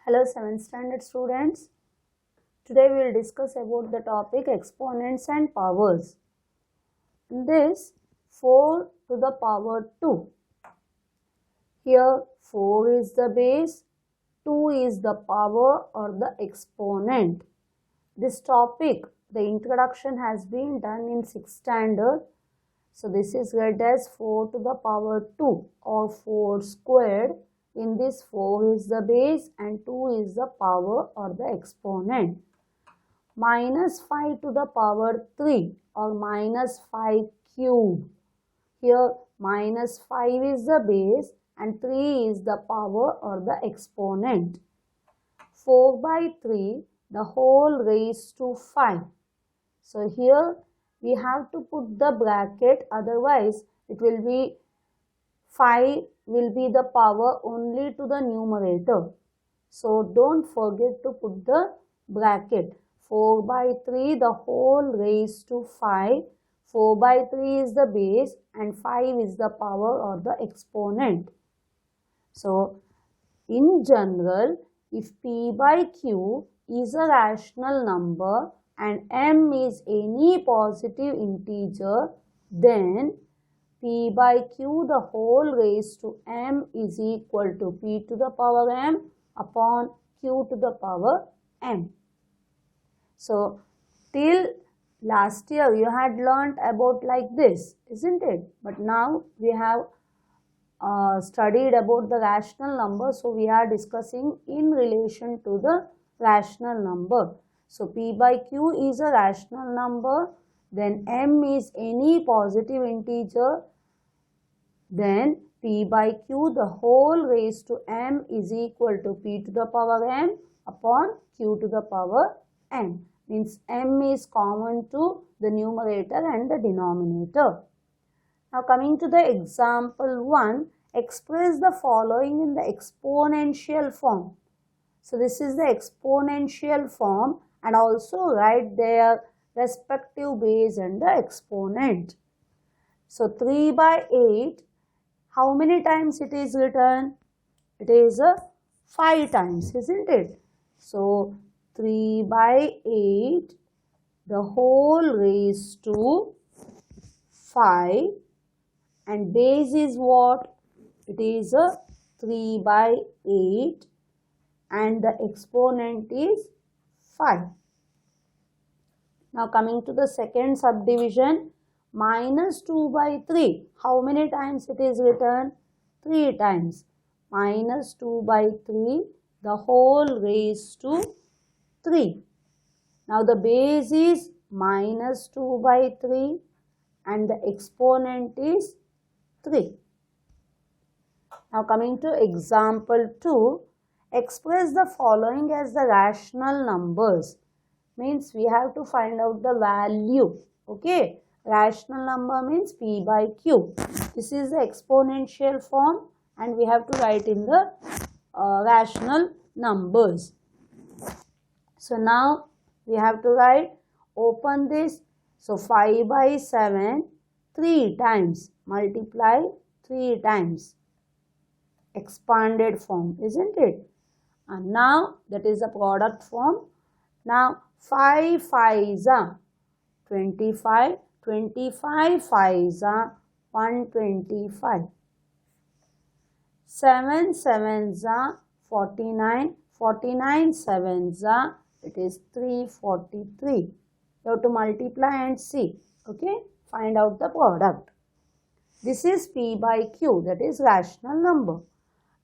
Hello 7th standard students. Today we will discuss about the topic exponents and powers. In this 4 to the power 2. Here 4 is the base, 2 is the power or the exponent. This topic, the introduction has been done in 6th standard. So this is read as 4 to the power 2 or 4 squared. In this 4 is the base and 2 is the power or the exponent. Minus 5 to the power 3 or minus 5 cube. Here minus 5 is the base and 3 is the power or the exponent. 4 by 3 the whole raised to 5. So here we have to put the bracket, otherwise it will be 5 will be the power only to the numerator. So don't forget to put the bracket. 4 by 3 the whole raised to 5. 4 by 3 is the base and 5 is the power or the exponent. So in general, if p by q is a rational number and m is any positive integer, then p by q the whole raised to m is equal to p to the power m upon q to the power m. So till last year you had learnt about like this, isn't it? But now we have studied about the rational number, so we are discussing in relation to the rational number. So p by q is a rational number, then m is any positive integer, then p by q the whole raised to m is equal to p to the power m upon q to the power m. Means m is common to the numerator and the denominator. Now coming to the example 1, express the following in the exponential form. So this is the exponential form and also write their respective base and the exponent. So 3 by 8, how many times it is written? It is 5 times, isn't it? So 3 by 8 the whole raised to 5 and base is what? It is 3 by 8 and the exponent is 5. Now coming to the second subdivision, minus 2 by 3. How many times it is written? 3 times. Minus 2 by 3 the whole raised to 3. Now the base is minus 2 by 3 and the exponent is 3. Now coming to example 2, express the following as the rational numbers. Means we have to find out the value. Okay, rational number means p by q. This is the exponential form and we have to write in the rational numbers. So now we have to write, open this. So 5 by 7 3 times, multiply 3 times. Expanded form, isn't it? And now that is a product form. Now 5 5s are 25, 25 5s are 125. 7 7s are 49, 49 7s are, it is 343. You have to multiply and see. Okay, find out the product. This is p by q, that is rational number.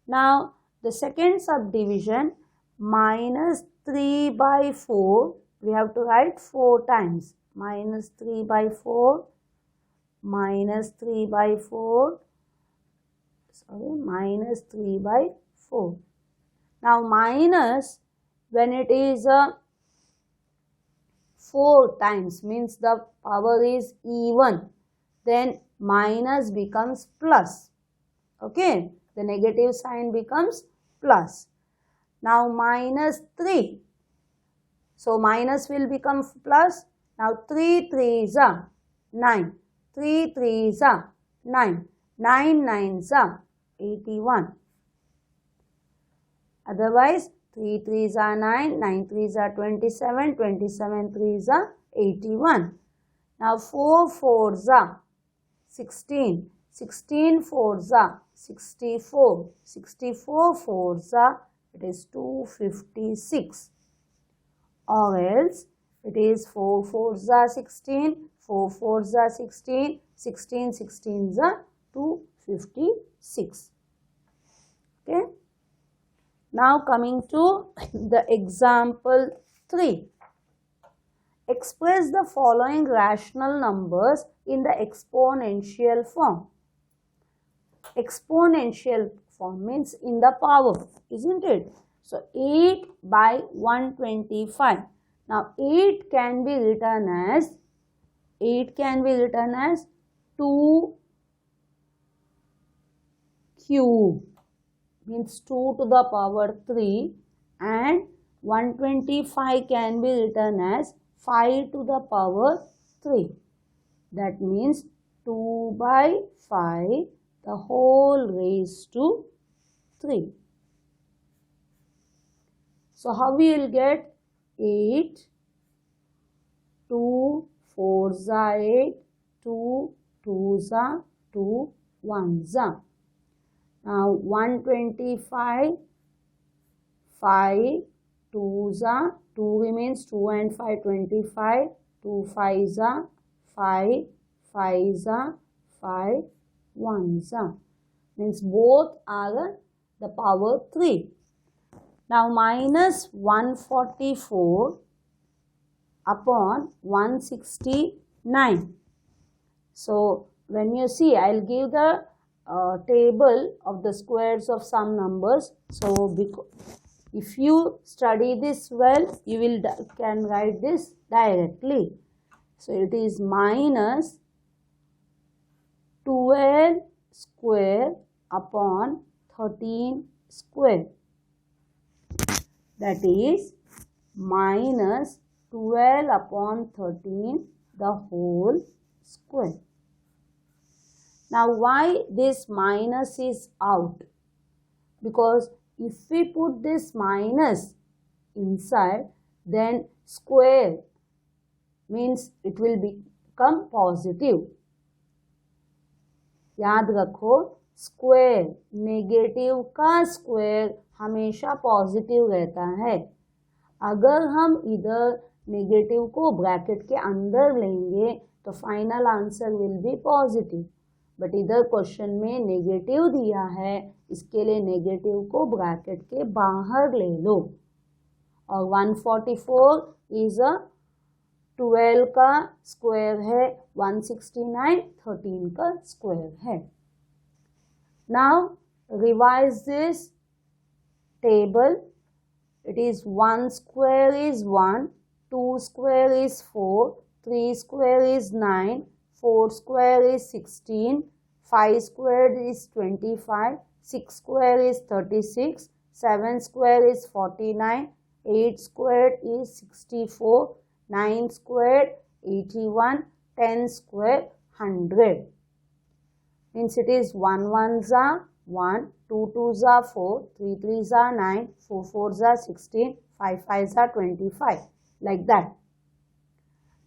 Now the second subdivision, minus 3 by 4, we have to write 4 times. Minus 3 by 4, minus 3 by 4, minus 3 by 4. Now minus, when it is 4 times, means the power is even, then minus becomes plus. Okay, the negative sign becomes plus. Now minus 3, so minus will become plus. Now 3 3s are 9, 3 3s are 9, 9 9s are 81. Otherwise 3 3s are 9, 9 3s are 27, 27 3s are 81. Now 4 4s are 16, 16 4s are 64, 64 4s are, it is 256. Or else it is 4 4s are 16, 4 4s are 16, 16 16s are 256. Okay. Now coming to the example 3. Express the following rational numbers in the exponential form. Exponential form means in the power, isn't it? So 8 by 125. Now 8 can be written as 2 cube, means 2 to the power 3, and 125 can be written as 5 to the power 3. That means 2 by 5 the whole raised to 3. So how we will get 8, 2 4s are 8, 2 2s are 2 1s are. Now 125, 5 2s are, 2 remains, 2 and 5 25, 2 5s are 5, 5s are 5, 1s are. Means both are the power 3. Now minus 144 upon 169. So when you see, I'll give the table of the squares of some numbers. So if you study this well, you will can write this directly. So it is minus 12 square upon 13 square. That is minus 12 upon 13 the whole square. Now why this minus is out? Because if we put this minus inside, then square means it will become positive. याद रखो, square, negative का square हमेशा positive रहता है. अगर हम इधर negative को ब्रैकेट के अंदर लेंगे तो final answer will be positive. But इधर क्वेश्चन में नेगेटिव दिया है, इसके लिए नेगेटिव को ब्रैकेट के बाहर ले लो. और 144 इज अ 12 का स्क्वायर है, 169 13 का स्क्वायर है. Now revise this table. It is 1 square is 1, 2 square is 4, 3 square is 9, 4 square is 16, 5 square is 25, 6 square is 36, 7 square is 49, 8 square is 64, 9 square 81, 10 square 100. Means it is 1 1s are 1, 2 2s are 4, 3 3s are 9, 4 4s are 16, 5 5s are 25, like that.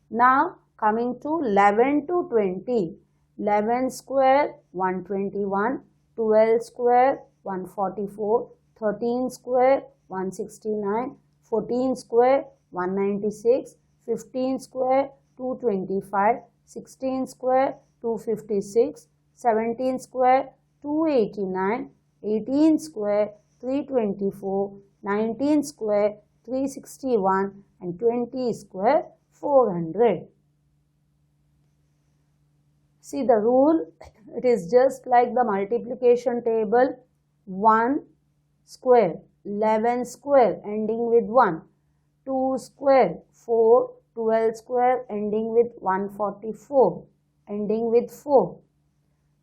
Now coming to 11 to 20. 11 square 121, 12 square 144, 13 square 169, 14 square 196, 15 square 225, 16 square 256, 17 square 289, 18 square 324, 19 square 361 and 20 square 400. See the rule, it is just like the multiplication table. 1 square, 11 square ending with 1, 2 square, 4, 12 square ending with 144, ending with 4,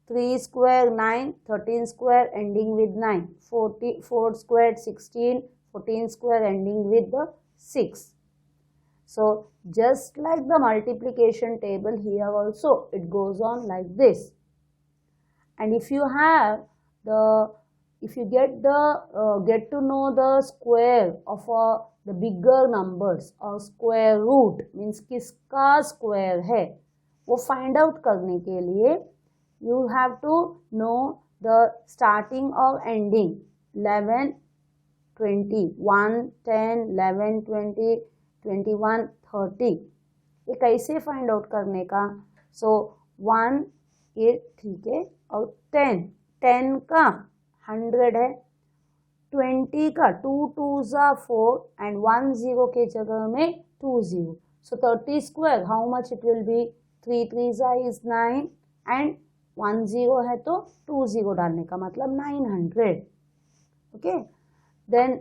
3 square 9, 13 square ending with 9, 4 square 16, 14 square ending with the 6. So just like the multiplication table, here also it goes on like this. And if you have the if you get to know the square of the bigger numbers or square root means किसका square है वो find out करने के लिए you have to know the starting or ending 11 20 1 10 11 20 21 30 ये कैसे find out करने का सो 1 ये ठीक है और 10 का 100 है 20 का 2 2s are 4 and 1 0 के जगह में 2 0 so 30 square how much it will be 3 3s are is 9 and 1 0 है तो 2 0 डालने का मतलब 900 ओके देन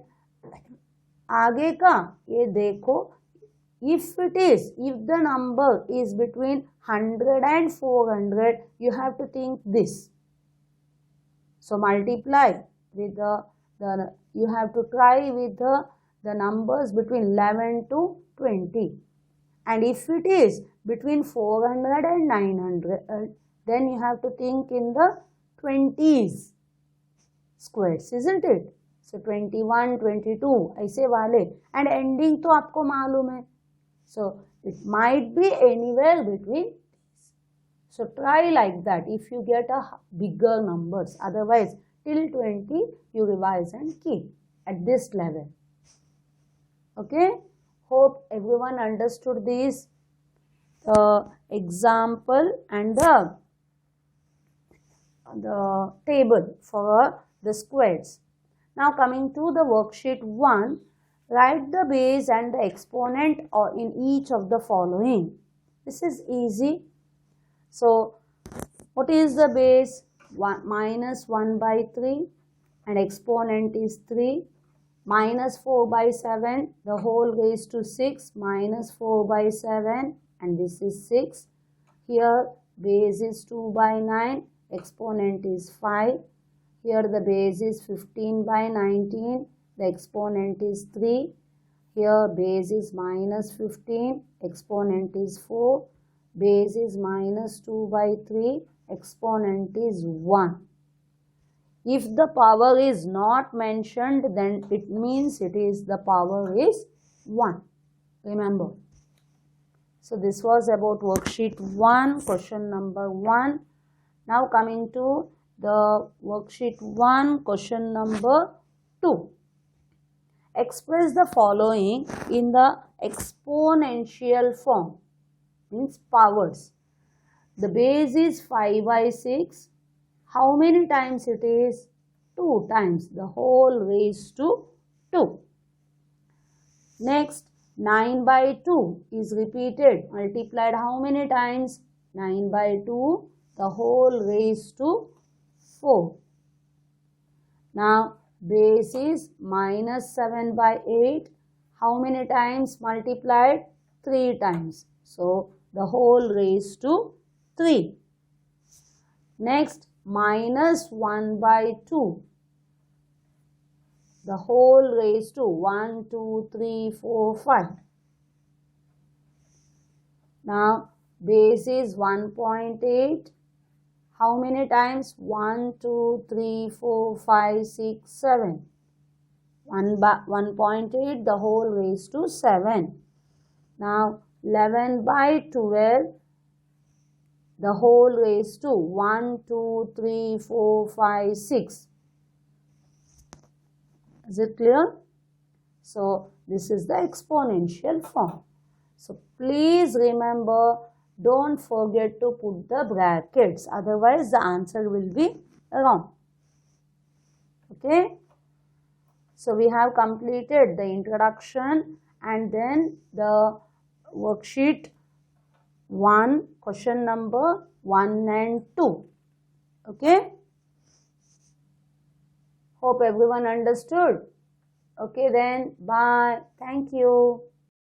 आगे का ये देखो if the number is between 100 and 400 you have to think this so multiply with the you have to try with the numbers between 11 to 20 and if it is between 400 and 900 then you have to think in the 20s squares isn't it so 21 22 ऐसे वाले and ending तो आपको मालूम है so it might be anywhere between these so try like that if you get a bigger numbers otherwise till 20 you revise and keep at this level okay hope everyone understood this example and the table for the squares now coming to the worksheet 1 write the base and the exponent or in each of the following this is easy so what is the base minus 1 by 3 and exponent is 3 minus 4 by 7 the whole raised to 6 minus 4 by 7 and this is 6 here base is 2 by 9 exponent is 5 here the base is 15 by 19 the exponent is 3 here base is minus 15 exponent is 4 base is minus 2 by 3 exponent is 1 if the power is not mentioned then it means it is the power is 1 remember so this was about worksheet 1 question number 1 now coming to the worksheet 1 question number 2 express the following in the exponential form means powers the base is 5 by 6 how many times it is 2 times the whole raised to 2 next 9 by 2 is repeated multiplied how many times 9 by 2 the whole raised to 4 now base is minus 7 by 8 how many times multiplied 3 times so the whole raised to 3 next minus 1 by 2 the whole raised to 1 2 3 4 5 now base is 1.8 how many times 1 2 3 4 5 6 7 1.8 the whole raised to 7 now 11 by 12 the whole raised to 1 2 3 4 5 6 is it clear so this is the exponential form so please remember don't forget to put the brackets otherwise the answer will be wrong okay so we have completed the introduction and then the worksheet 1 question number 1 and 2 okay hope everyone understood okay then bye thank you